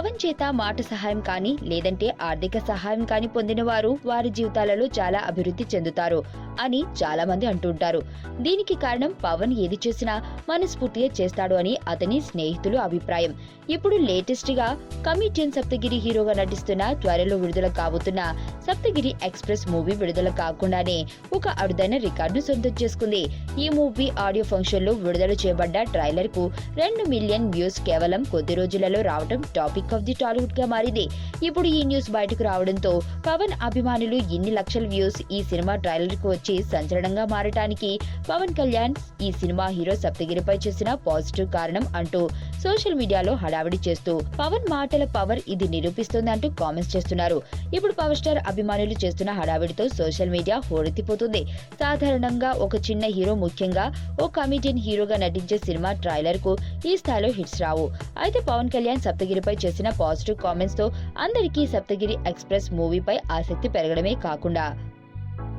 పవన్ చేత మాట సహాయం కానీ లేదంటే ఆర్థిక సహాయం కానీ పొందిన వారు వారి జీవితాలలో చాలా అభివృద్ధి చెందుతారు అని చాలా మంది అంటుంటారు. దీనికి కారణం పవన్ ఏది చేసినా మనస్ఫూర్తిగా చేస్తాడు అని అతని స్నేహితులు అభిప్రాయం. ఇప్పుడు లేటెస్ట్ గా కమిడియన్ సప్తగిరి హీరోగా నటిస్తున్న త్వరలో విడుదల కాబోతున్న సప్తగిరి ఎక్స్ప్రెస్ మూవీ విడుదల కాకుండానే ఒక అరుదైన రికార్డును సొంతం చేసుకుంది. ఈ మూవీ ఆడియో ఫంక్షన్ లో విడుదల చేయబడ్డ ట్రైలర్ కు 2 మిలియన్ వ్యూస్ కేవలం కొద్ది రోజులలో రావడం టాపిక్ ఆఫ్ ది టాలీవుడ్ గా మారింది. ఇప్పుడు ఈ న్యూస్ బయటకు రావడంతో పవన్ అభిమానులు ఇన్ని లక్షల వ్యూస్ ఈ సినిమా ట్రైలర్ కు వచ్చి సంచలనంగా మారటానికి పవన్ కళ్యాణ్ ఈ సినిమా హీరో సప్తగిరిపై చేసిన పాజిటివ్ కారణం అంటూ సోషల్ మీడియాలో హడావిడి చేస్తూ పవన్ మాటల పవర్ ఇది నిరూపిస్తోందంటూ కామెంట్స్ చేస్తున్నారు. ఇప్పుడు పవర్ స్టార్ అభిమానులు చేస్తున్న హడావిడితో సోషల్ మీడియా హోరెత్తిపోతుంది. సాధారణంగా ఒక చిన్న హీరో, ముఖ్యంగా ఓ కమిడియన్ హీరోగా నటించే సినిమా ట్రైలర్ కు ఈ స్థాయిలో హిట్స్ రావు. అయితే పవన్ కళ్యాణ్ సప్తగిరిపై చేసిన పాజిటివ్ కామెంట్స్ తో అందరికీ సప్తగిరి ఎక్స్ప్రెస్ మూవీపై ఆసక్తి పెరగడమే కాకుండా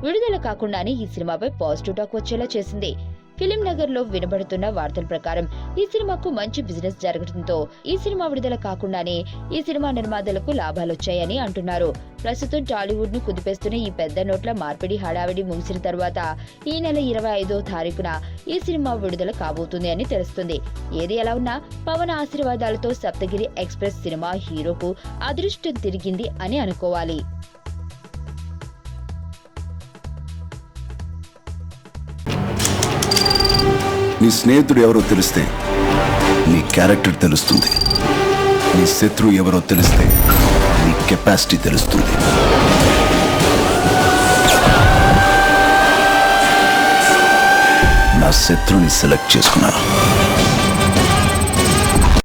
విడుదల కాకుండానే ఈ సినిమాపై పాజిటివ్ టాక్ వచ్చేలా చేసింది. ఫిలిం నగర్ లో వినబడుతున్న వార్తల ప్రకారం ఈ సినిమాకు మంచి బిజినెస్ జరగడంతో ఈ సినిమా విడుదల కాకుండానే ఈ సినిమా నిర్మాతలకు లాభాలొచ్చాయని అంటున్నారు. ప్రస్తుతం టాలీవుడ్ ను కుదిపేస్తున్న ఈ పెద్ద నోట్ల మార్పిడి హడావిడి ముగిసిన తర్వాత ఈ నెల 25వ తారీఖున ఈ సినిమా విడుదల కాబోతుంది అని తెలుస్తుంది. ఏది ఎలా ఉన్నా పవన్ ఆశీర్వాదాలతో సప్తగిరి ఎక్స్ప్రెస్ సినిమా హీరోకు అదృష్టం తిరిగింది అని అనుకోవాలి. నీ స్నేహితుడు ఎవరో తెలిస్తే నీ క్యారెక్టర్ తెలుస్తుంది. నీ శత్రువు ఎవరో తెలిస్తే నీ కెపాసిటీ తెలుస్తుంది. నా శత్రువుని సెలెక్ట్ చేసుకున్నాను.